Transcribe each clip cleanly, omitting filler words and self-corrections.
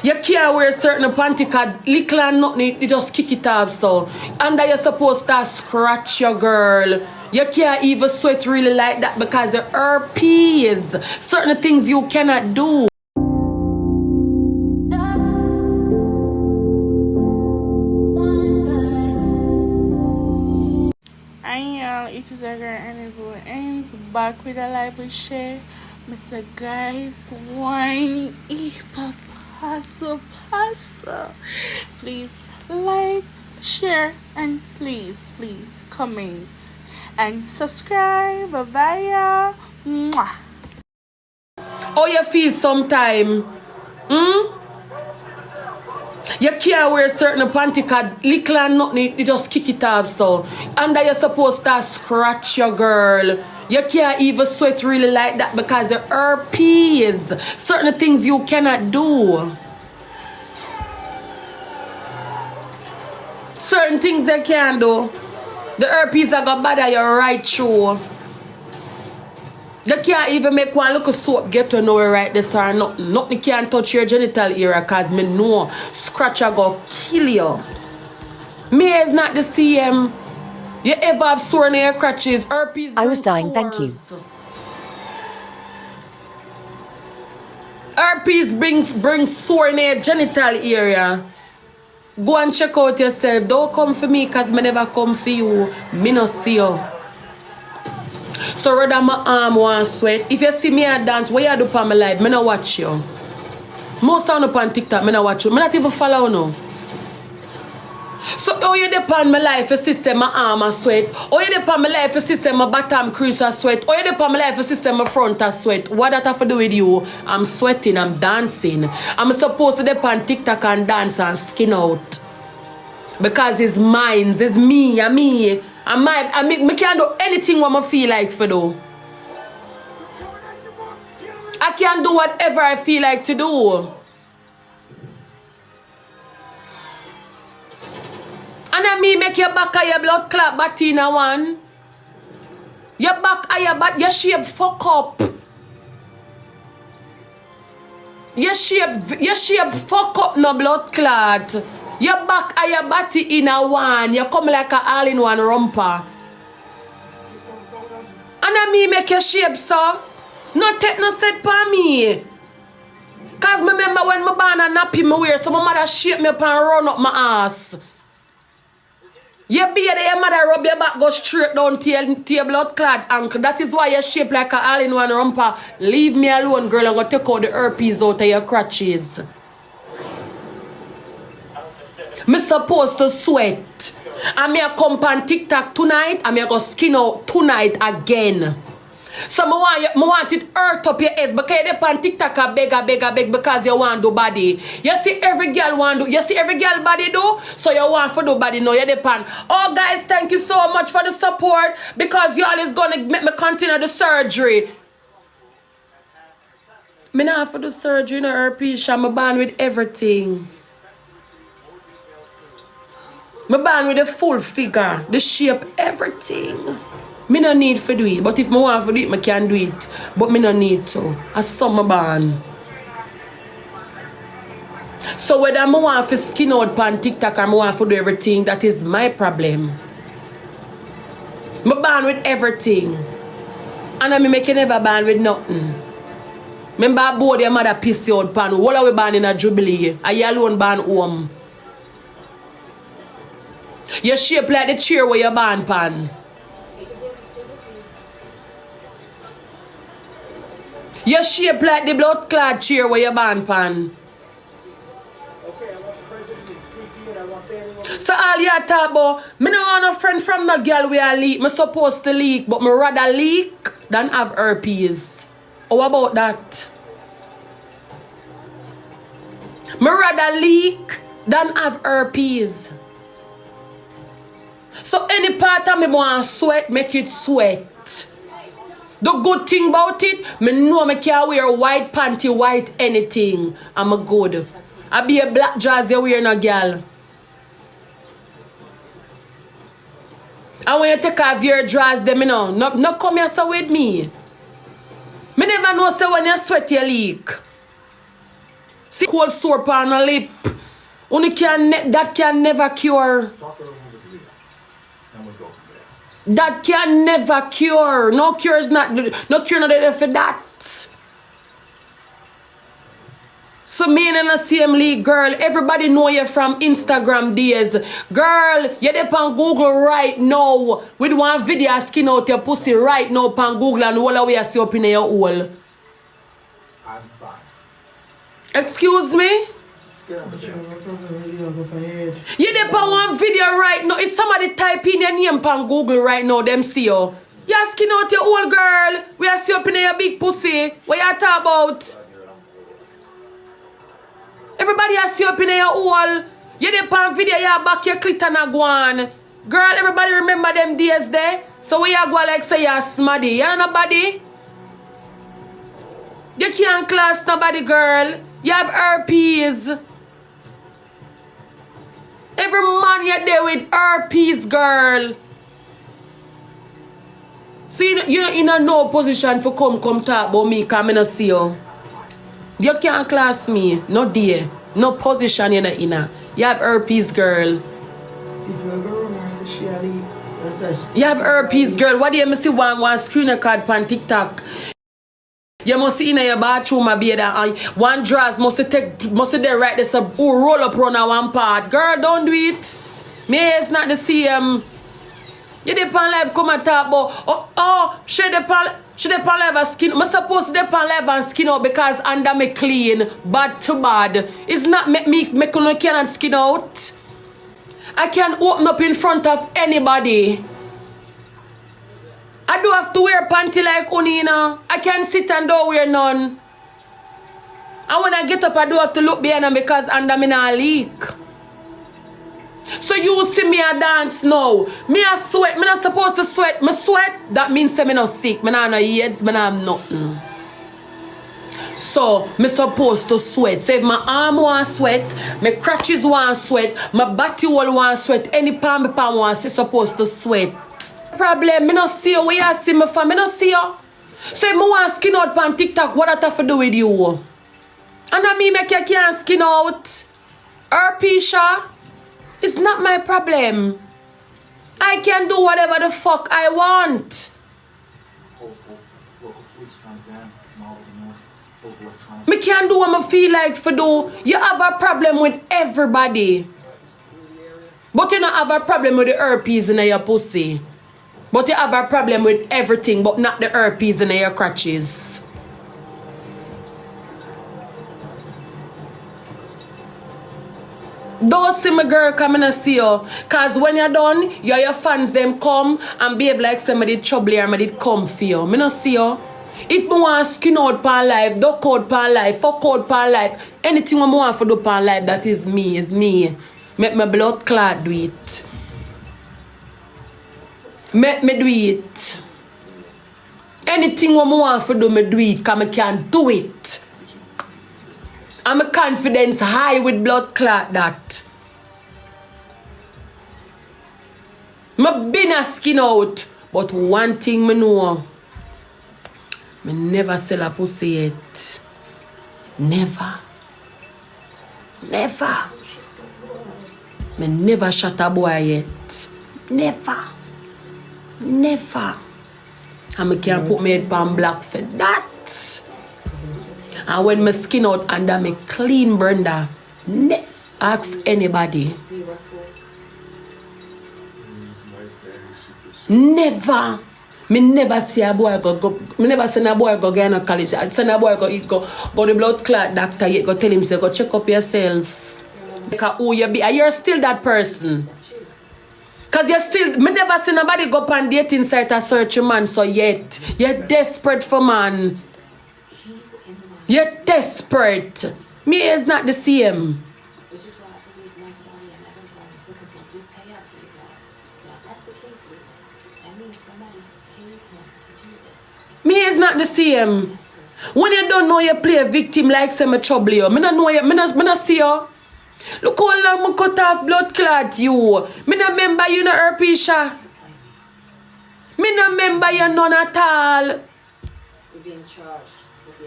You can't wear certain panty cause little and nothing, you just kick it off so. And that you're supposed to scratch your girl. You can't even sweat really like that because the herpes. Certain things you cannot do. It is a girl and ends back with a live with Shay. Mr. Guys, whiny paso. Please like, share, and please comment and subscribe. Bye. Mwah. How you feel sometime? You can't wear certain panty cause little and nothing, you just kick it off so. And that you're supposed to scratch your girl. You can't even sweat really like that because the herpes. Certain things you cannot do. Certain things they can't do. The herpes are gonna bother you right through. You can't even make one look of soap get to nowhere right this or nothing. Nothing can touch your genital area because me know scratch are gonna kill you. Me is not the same. You ever have sore near your crutches, herpes. I was dying, thank you. Herpes brings sore near your genital area. Go and check out yourself. Don't come for me because me never come for you. Me no see you. So rather my arm want sweat. If you see me a dance, what you do for my life? Me no watch you. Most of you on TikTok, me no watch you. Me not even follow you no. So how you depend my life system, my arm a sweat? How you depend my life system, my bottom crease a sweat? How you depend my life system, my front a sweat? What that have to do with you? I'm sweating, I'm dancing. I'm supposed to depend TikTok and dance and skin out. Because it's mine, it's me, and me. I can't do anything what I feel like for do. I can do whatever I feel like to do. And I mean make your back of your blood clot batty in a one. Your back of your back, your shape fuck up. Your shape fuck up no blood clot. Your back and your body in a one. You come like a all-in-one romper. And I me make your shape, so. No take no set for me. Cause me remember when my born a nappy me wear, so my mother shape me up and run up my ass. Your beard, your mother rub your back, go straight down to your blood clad ankle. That is why you shape like a all-in-one romper. Leave me alone, girl. I'm gonna take out the herpes out of your crutches. Me supposed to sweat. I'm here come on TikTok tonight. I'm here go skin out tonight again. So me want it earth up your head because you on TikTok a beg because you want to do body. You see every girl want do. You see every girl body do. So you want to do body now. You depend. Oh guys, thank you so much for the support because y'all is gonna make me continue the surgery. Me not have to do surgery no herpes. I'm born with everything. Me born with a full figure, the shape, everything. Me no need to do it, but if me want to do it, me can do it. But me no need to. As some me born. So whether I want to skin out on TikTok or I want to do everything, that is my problem. Me born with everything. And I make you never born with nothing. Remember both your mother piss you out pan. All we born in a jubilee. And you alone born home. You shape like the chair where you born pan. You shape like the blood clot chair where you born pan. So all you talk about, me no want a friend from no girl where I leak. Me supposed to leak, but me rather leak than have herpes. How about that? Me rather leak than have herpes. So any part of me want sweat, make it sweat. The good thing about it, me know me can wear white panty, white anything. I'm a good. I be a black dress you wear no girl. And when you take off your dress, them you know, no come here so with me. Me never know so when you sweat you leak. See cold sore on a lip. Only that can never cure. That can never cure. No cure is not there for that. So me and the same league, girl. Everybody know you from Instagram days. Girl, you there on Google right now. With one video skin out your pussy right now on Google and all the way I see up in your hole. Excuse me? You there on one video right now. If somebody type in your name on Google right now, them see you. You skin out your hole, girl. We are see up in your big pussy. What you talk about? Everybody has see up in your hole. You dey pan video, you back your clit and a go on. Girl, everybody remember them days there? So we are go like say you're smaddy. You nobody? You can't class nobody, girl. You have herpes. Every man you there with herpes, girl. So you in no position for come talk about me because I don't see you. You can't class me. No dear. No position you're in. You have herpes, girl. You have herpes, girl. What do you see one screen record on TikTok? You must see in your bathroom, baby, and one dress must they right there some roll up around one part. Girl, don't do it. Me it's not the same. You dip on live come and talk about Shay dip on live and skin. I'm supposed to dip on live and skin out because under me clean, bad to bad. It's not me cannot skin out. I can open up in front of anybody. I do have to wear panty like Unina. I can sit and don't wear none. And when I get up, I do have to look behind them because under me not leak. So you see me a dance now. Me a sweat. Me not supposed to sweat. Me sweat. That means say me not sick. Me not no AIDS. Me not have nothing. So me supposed to sweat. So if my arm want sweat, my crotches want sweat, my body wall want sweat, any palm me palm want supposed to sweat. Problem, me not see you. Where you see me from? Me not see you. So if me want skin out on TikTok, what that have to do with you? And I mean make you can't skin out. Herpesha. It's not my problem. I can do whatever the fuck I want. Me can do what I feel like for do. You have a problem with everybody. But you don't have a problem with the herpes in your pussy. But you have a problem with everything, but not the herpes in your crotches. Don't see my girl coming to see you. Cause when you're done, your fans them come and behave like somebody trouble you or somebody come for you. Me not see you. If me want skin out pan life, duck out pan life, fuck out pan life, anything I want to do pan life, that is me. Make my blood clot do it. Make me do it. Anything I want to do, me do it, because I can do it. I'm a confidence high with blood clot that. Me been a skin out, but one thing me know. Me never sell a pussy yet. Never. Me never shot a boy yet. Never. And me can't put my head on black for that. And when my skin out under me clean, Brenda, ask anybody. Never. Me never see a boy go. Me never send a boy go get in college. I send a boy go the blood clot doctor. Yet go tell him say go check up yourself. Because who you be? You're still that person. Cause you're still. Me never see nobody go on dating site and search a man. So yet you're desperate for man. You're desperate. Me is not the same. Me is not the same. When you don't know you play a victim like say me trouble you. Me not know you. Me not see you. Look how long me cut off blood clot you. Me not remember you no herpesha. Me not remember you none at all. You're being charged with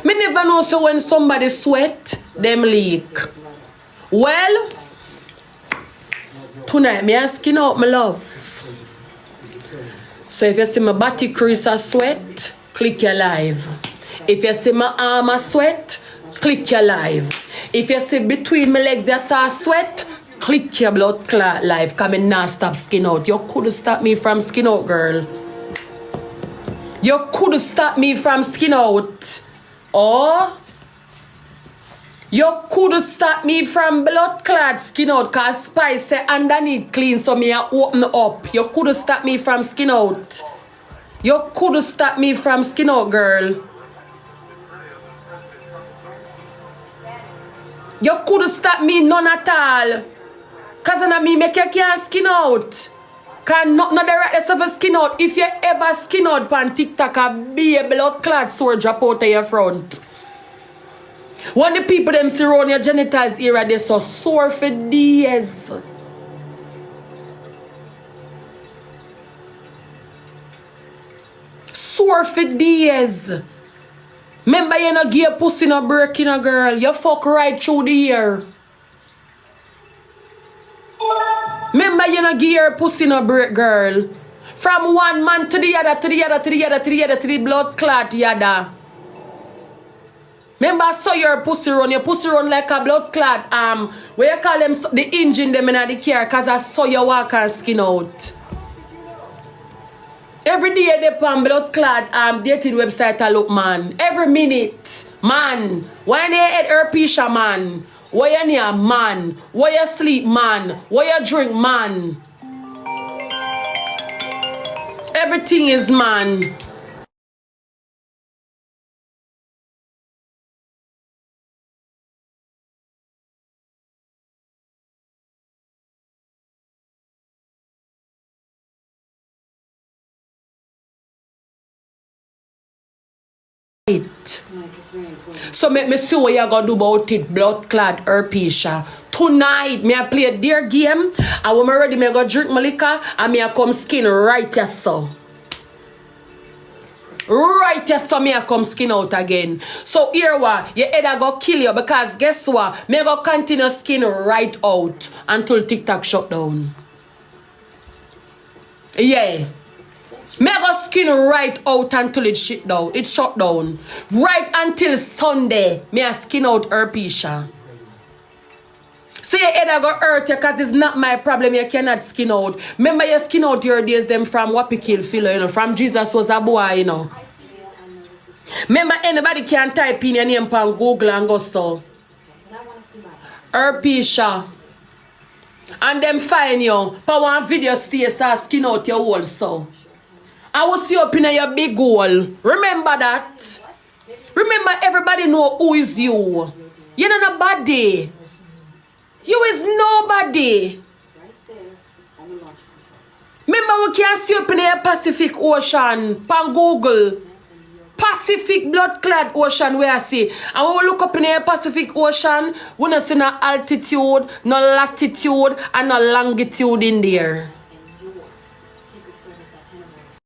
Me never know so when somebody sweat, them leak. Well, tonight me a skin out my love. So if you see my body crease a sweat, click your live. If you see my arm a sweat, click your live. If you see between my legs you saw sweat, click your blood clot live. Cause me not stop skin out. You could stop me from skin out, girl. You could stop me from skin out. Or you could stop me from blood clot skin out. Cause spice say underneath clean so me a open up. You could stop me from skin out. You could stop me from skin out, girl. You could stop me none at all. Cause I me make you can't skin out. Cause not the right yourself skin out. If you ever skin out pan TikTok a be a blood clot sore drop out of your front. When the people them see around your genitals area, they so sore for days. Sore for days. Remember you no give a pussy no break in a girl. You fuck right through the year. Remember you no give your pussy no break, girl. From one man to the other, to the other, to the other, to the other, to the blood clot yada. Remember I saw your pussy run like a blood clot where you call them the engine them in the car cause I saw you walk and skin out. Every day they pan blood clot dating website I look man. Every minute. Man. When you eat herpesha man. Where you near man. Where you sleep man. Where you drink man. Everything is man. So make me see what you gonna do about it. Blood clot herpesha. Tonight me I play a dear game. And when I'm ready me I go drink my liquor and me I come skin right here so. Right here so me I come skin out again. So here what your head I go kill you because guess what? Me I go continue skin right out until TikTok shut down. Yeah. Me go skin right out until it shut down. It shut down. Right until Sunday, me a skin out herpesha. So your head go hurt you because it's not my problem. You cannot skin out. Remember you skin out your days them from Wappy Kill Filler, you know, from Jesus was a boy, you know. Remember anybody can type in your name on Google and go so. Herpesha. And them find you. For one video stay start skin out your whole so. I will see up in your big hole. Remember that. Remember everybody know who is you. You're not nobody. You is nobody. Remember we can see up in the Pacific Ocean. Pan Google. Pacific blood clot ocean where I see. And when we look up in the Pacific Ocean, we don't see no altitude, no latitude, and no longitude in there.